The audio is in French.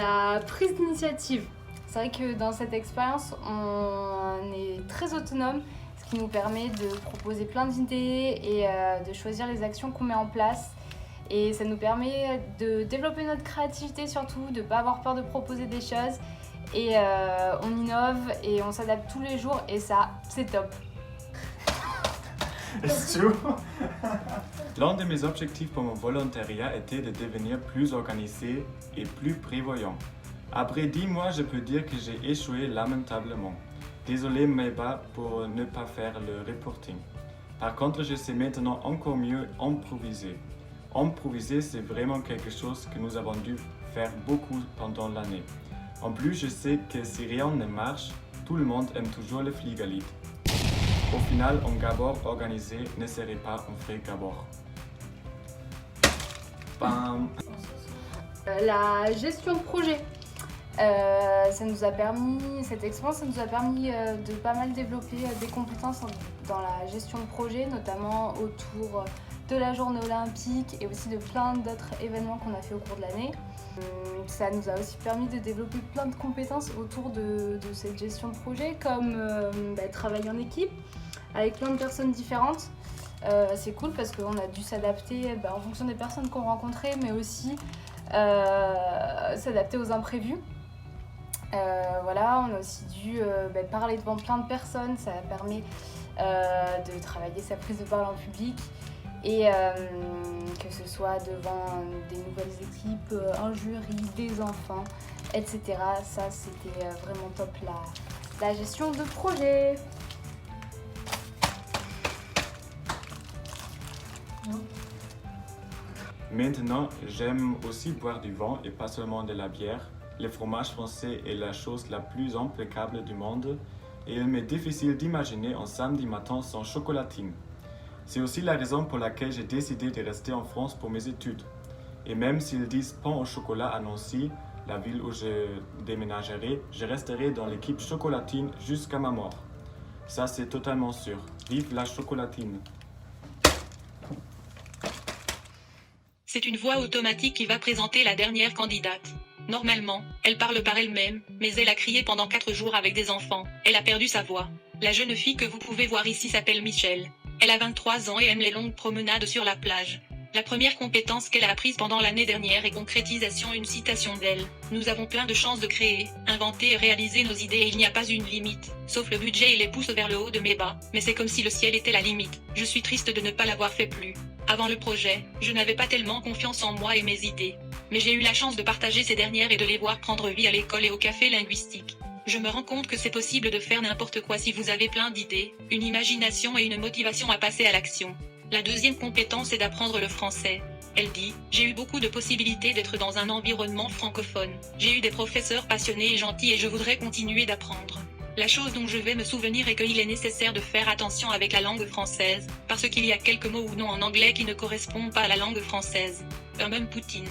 La prise d'initiative. C'est vrai que dans cette expérience, on est très autonome, ce qui nous permet de proposer plein d'idées et de choisir les actions qu'on met en place. Et ça nous permet de développer notre créativité surtout, de ne pas avoir peur de proposer des choses. Et on innove et on s'adapte tous les jours et ça, c'est top. L'un de mes objectifs pour mon volontariat était de devenir plus organisé et plus prévoyant. Après 10 mois, je peux dire que j'ai échoué lamentablement. Désolé Meba pour ne pas faire le reporting. Par contre, je sais maintenant encore mieux improviser. Improviser, c'est vraiment quelque chose que nous avons dû faire beaucoup pendant l'année. En plus, je sais que si rien ne marche, tout le monde aime toujours le Fliegerlied. Au final, un Gabor organisé ne serait pas un vrai Gabor. Bam. La gestion de projet. Cette expérience, ça nous a permis de pas mal développer des compétences dans la gestion de projet, notamment autour de la journée olympique et aussi de plein d'autres événements qu'on a fait au cours de l'année. Ça nous a aussi permis de développer plein de compétences autour de cette gestion de projet, comme travailler en équipe avec plein de personnes différentes. C'est cool parce qu'on a dû s'adapter en fonction des personnes qu'on rencontrait, mais aussi s'adapter aux imprévus. On a aussi dû parler devant plein de personnes, ça permet de travailler sa prise de parole en public et que ce soit devant des nouvelles équipes, un jury, des enfants, etc. Ça, c'était vraiment top, la gestion de projet. Maintenant, j'aime aussi boire du vin et pas seulement de la bière. Le fromage français est la chose la plus impeccable du monde et il m'est difficile d'imaginer un samedi matin sans chocolatine. C'est aussi la raison pour laquelle j'ai décidé de rester en France pour mes études. Et même s'ils disent pain au chocolat à Nancy, la ville où je déménagerai, je resterai dans l'équipe chocolatine jusqu'à ma mort. Ça, c'est totalement sûr. Vive la chocolatine! C'est une voix automatique qui va présenter la dernière candidate. Normalement, elle parle par elle-même, mais elle a crié pendant 4 jours avec des enfants. Elle a perdu sa voix. La jeune fille que vous pouvez voir ici s'appelle Michelle. Elle a 23 ans et aime les longues promenades sur la plage. La première compétence qu'elle a apprise pendant l'année dernière est concrétisation, une citation d'elle. Nous avons plein de chances de créer, inventer et réaliser nos idées et il n'y a pas une limite, sauf le budget et les pouces vers le haut de mes bas, mais c'est comme si le ciel était la limite. Je suis triste de ne pas l'avoir fait plus. Avant le projet, je n'avais pas tellement confiance en moi et mes idées. Mais j'ai eu la chance de partager ces dernières et de les voir prendre vie à l'école et au café linguistique. Je me rends compte que c'est possible de faire n'importe quoi si vous avez plein d'idées, une imagination et une motivation à passer à l'action. La deuxième compétence est d'apprendre le français. Elle dit « J'ai eu beaucoup de possibilités d'être dans un environnement francophone. J'ai eu des professeurs passionnés et gentils et je voudrais continuer d'apprendre. La chose dont je vais me souvenir est qu'il est nécessaire de faire attention avec la langue française, parce qu'il y a quelques mots ou noms en anglais qui ne correspondent pas à la langue française. Même Poutine. »